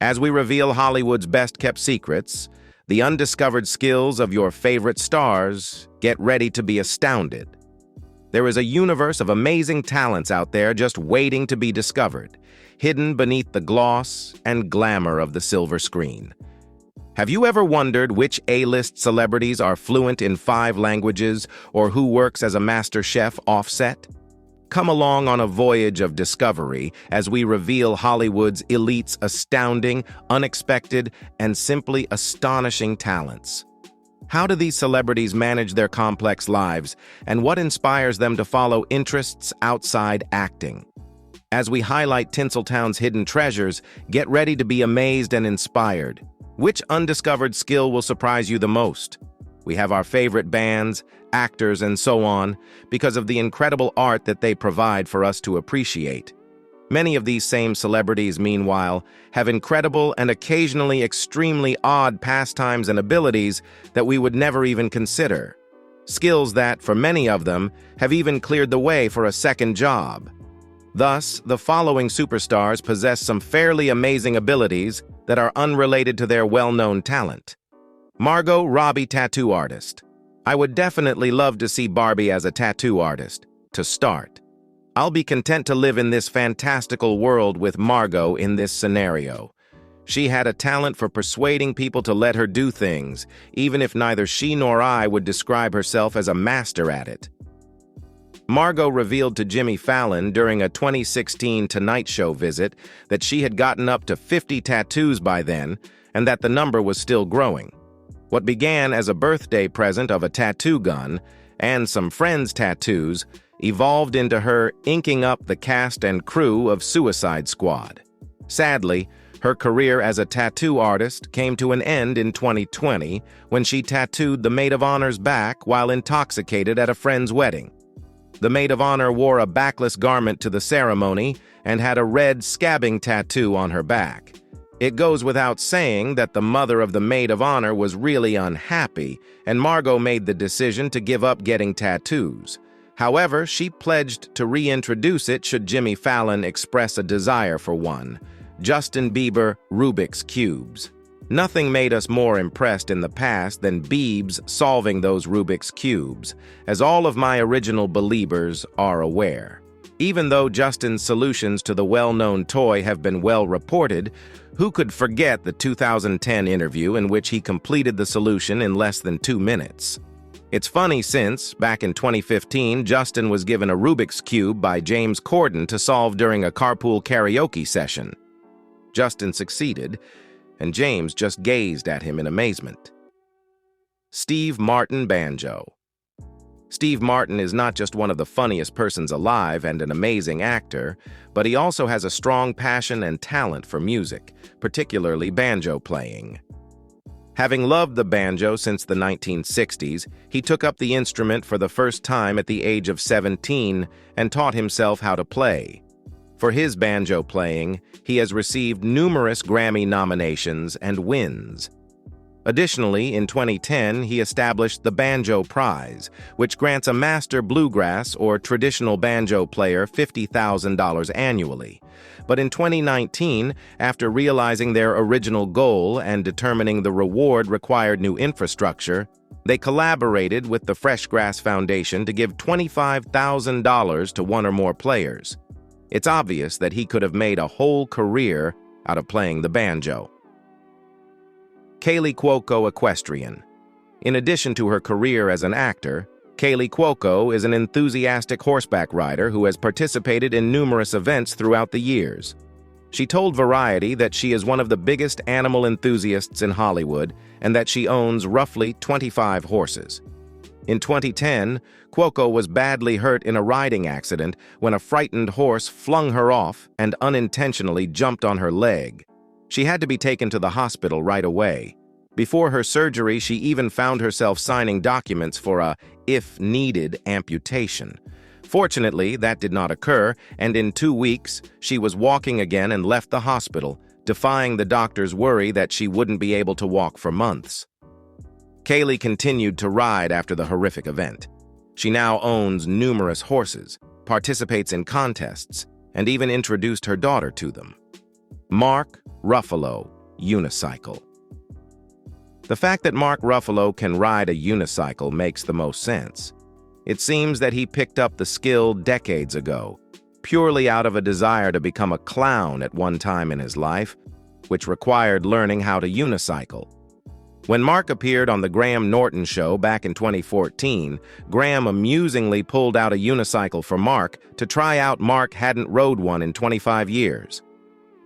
As we reveal Hollywood's best-kept secrets, the undiscovered skills of your favorite stars, get ready to be astounded. There is a universe of amazing talents out there just waiting to be discovered, hidden beneath the gloss and glamour of the silver screen. Have you ever wondered which A-list celebrities are fluent in 5 languages or who works as a master chef offset? Come along on a voyage of discovery as we reveal Hollywood's elite's astounding, unexpected, and simply astonishing talents. How do these celebrities manage their complex lives, and what inspires them to follow interests outside acting? As we highlight Tinseltown's hidden treasures, get ready to be amazed and inspired. Which undiscovered skill will surprise you the most? We have our favorite bands, actors, and so on, because of the incredible art that they provide for us to appreciate. Many of these same celebrities, meanwhile, have incredible and occasionally extremely odd pastimes and abilities that we would never even consider. Skills that, for many of them, have even cleared the way for a second job. Thus, the following superstars possess some fairly amazing abilities that are unrelated to their well-known talent. Margot Robbie, tattoo artist. I would definitely love to see Barbie as a tattoo artist, to start. I'll be content to live in this fantastical world with Margot in this scenario. She had a talent for persuading people to let her do things, even if neither she nor I would describe herself as a master at it. Margot revealed to Jimmy Fallon during a 2016 Tonight Show visit that she had gotten up to 50 tattoos by then, and that the number was still growing. What began as a birthday present of a tattoo gun and some friends' tattoos evolved into her inking up the cast and crew of Suicide Squad. Sadly, her career as a tattoo artist came to an end in 2020 when she tattooed the maid of honor's back while intoxicated at a friend's wedding. The maid of honor wore a backless garment to the ceremony and had a red scabbing tattoo on her back. It goes without saying that the mother of the maid of honor was really unhappy, and Margot made the decision to give up getting tattoos. However, she pledged to reintroduce it should Jimmy Fallon express a desire for one. Justin Bieber Rubik's Cubes. Nothing made us more impressed in the past than Biebs solving those Rubik's Cubes, as all of my original believers are aware. Even though Justin's solutions to the well-known toy have been well reported, who could forget the 2010 interview in which he completed the solution in less than 2 minutes? It's funny since, back in 2015, Justin was given a Rubik's Cube by James Corden to solve during a carpool karaoke session. Justin succeeded, and James just gazed at him in amazement. Steve Martin Banjo. Steve Martin is not just one of the funniest persons alive and an amazing actor, but he also has a strong passion and talent for music, particularly banjo playing. Having loved the banjo since the 1960s, he took up the instrument for the first time at the age of 17 and taught himself how to play. For his banjo playing, he has received numerous Grammy nominations and wins. Additionally, in 2010, he established the Banjo Prize, which grants a master bluegrass or traditional banjo player $50,000 annually. But in 2019, after realizing their original goal and determining the reward required new infrastructure, they collaborated with the Freshgrass Foundation to give $25,000 to one or more players. It's obvious that he could have made a whole career out of playing the banjo. Kaley Cuoco Equestrian. In addition to her career as an actor, Kaley Cuoco is an enthusiastic horseback rider who has participated in numerous events throughout the years. She told Variety that she is one of the biggest animal enthusiasts in Hollywood and that she owns roughly 25 horses. In 2010, Cuoco was badly hurt in a riding accident when a frightened horse flung her off and unintentionally jumped on her leg. She had to be taken to the hospital right away. Before her surgery, she even found herself signing documents for a if-needed amputation. Fortunately, that did not occur, and in 2 weeks, she was walking again and left the hospital, defying the doctor's worry that she wouldn't be able to walk for months. Kaley continued to ride after the horrific event. She now owns numerous horses, participates in contests, and even introduced her daughter to them. Mark Ruffalo, unicycle. The fact that Mark Ruffalo can ride a unicycle makes the most sense. It seems that he picked up the skill decades ago, purely out of a desire to become a clown at one time in his life, which required learning how to unicycle. When Mark appeared on The Graham Norton Show back in 2014, Graham amusingly pulled out a unicycle for Mark to try out. Mark hadn't rode one in 25 years.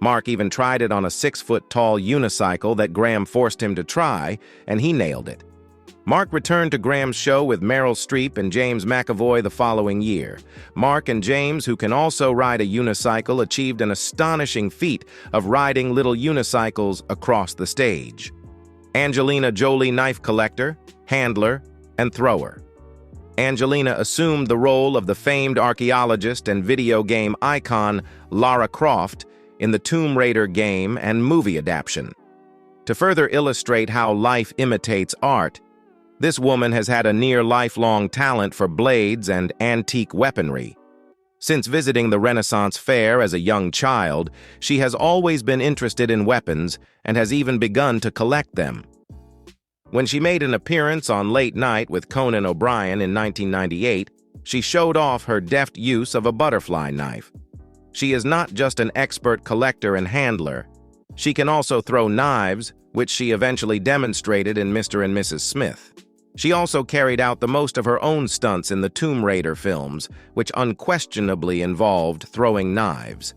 Mark even tried it on a 6-foot-tall unicycle that Graham forced him to try, and he nailed it. Mark returned to Graham's show with Meryl Streep and James McAvoy the following year. Mark and James, who can also ride a unicycle, achieved an astonishing feat of riding little unicycles across the stage. Angelina Jolie, knife collector, handler, and thrower. Angelina assumed the role of the famed archaeologist and video game icon Lara Croft in the Tomb Raider game and movie adaptation. To further illustrate how life imitates art, this woman has had a near-lifelong talent for blades and antique weaponry. Since visiting the Renaissance Fair as a young child, she has always been interested in weapons and has even begun to collect them. When she made an appearance on Late Night with Conan O'Brien in 1998, she showed off her deft use of a butterfly knife. She is not just an expert collector and handler. She can also throw knives, which she eventually demonstrated in Mr. and Mrs. Smith. She also carried out the most of her own stunts in the Tomb Raider films, which unquestionably involved throwing knives.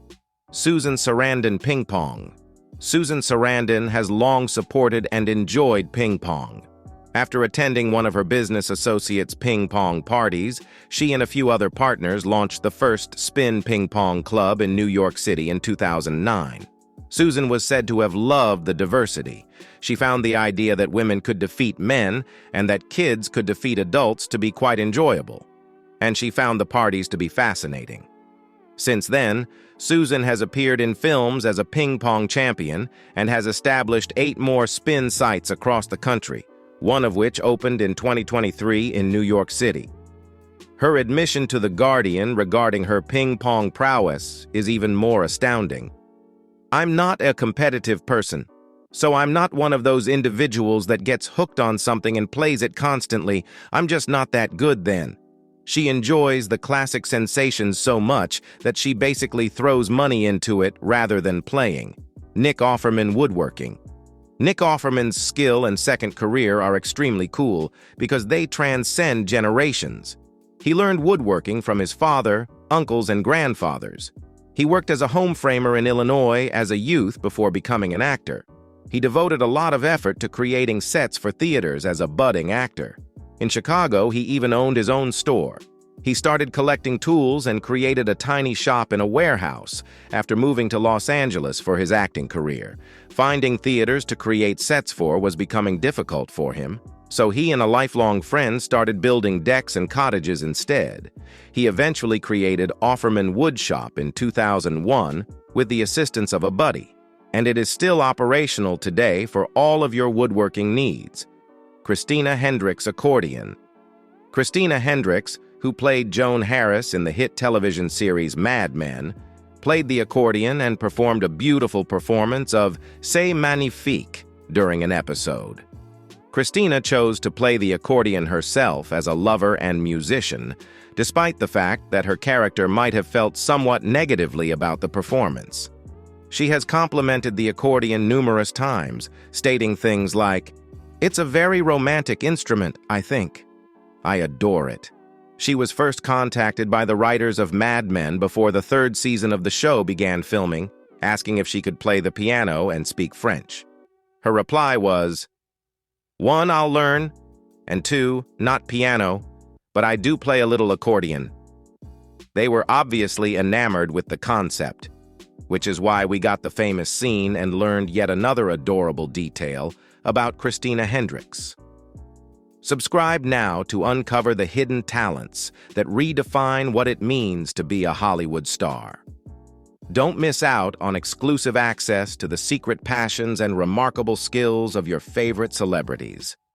Susan Sarandon ping pong. Susan Sarandon has long supported and enjoyed ping pong. After attending one of her business associates' ping pong parties, she and a few other partners launched the first spin ping pong club in New York City in 2009. Susan was said to have loved the diversity. She found the idea that women could defeat men and that kids could defeat adults to be quite enjoyable. And she found the parties to be fascinating. Since then, Susan has appeared in films as a ping pong champion and has established 8 more spin sites across the country, one of which opened in 2023 in New York City. Her admission to The Guardian regarding her ping pong prowess is even more astounding. "I'm not a competitive person, so I'm not one of those individuals that gets hooked on something and plays it constantly. I'm just not that good then." She enjoys the classic sensations so much that she basically throws money into it rather than playing. Nick Offerman woodworking. Nick Offerman's skill and second career are extremely cool because they transcend generations. He learned woodworking from his father, uncles, and grandfathers. He worked as a home framer in Illinois as a youth before becoming an actor. He devoted a lot of effort to creating sets for theaters as a budding actor. In Chicago, he even owned his own store. He started collecting tools and created a tiny shop in a warehouse after moving to Los Angeles for his acting career. Finding theaters to create sets for was becoming difficult for him, so he and a lifelong friend started building decks and cottages instead. He eventually created Offerman Wood Shop in 2001 with the assistance of a buddy, and it is still operational today for all of your woodworking needs. Christina Hendricks accordion. Christina Hendricks, who played Joan Harris in the hit television series Mad Men, played the accordion and performed a beautiful performance of C'est Magnifique during an episode. Christina chose to play the accordion herself as a lover and musician, despite the fact that her character might have felt somewhat negatively about the performance. She has complimented the accordion numerous times, stating things like, "It's a very romantic instrument, I think. I adore it." She was first contacted by the writers of Mad Men before the 3rd season of the show began filming, asking if she could play the piano and speak French. Her reply was, "1, I'll learn, and 2, not piano, but I do play a little accordion." They were obviously enamored with the concept, which is why we got the famous scene and learned yet another adorable detail about Christina Hendricks. Subscribe now to uncover the hidden talents that redefine what it means to be a Hollywood star. Don't miss out on exclusive access to the secret passions and remarkable skills of your favorite celebrities.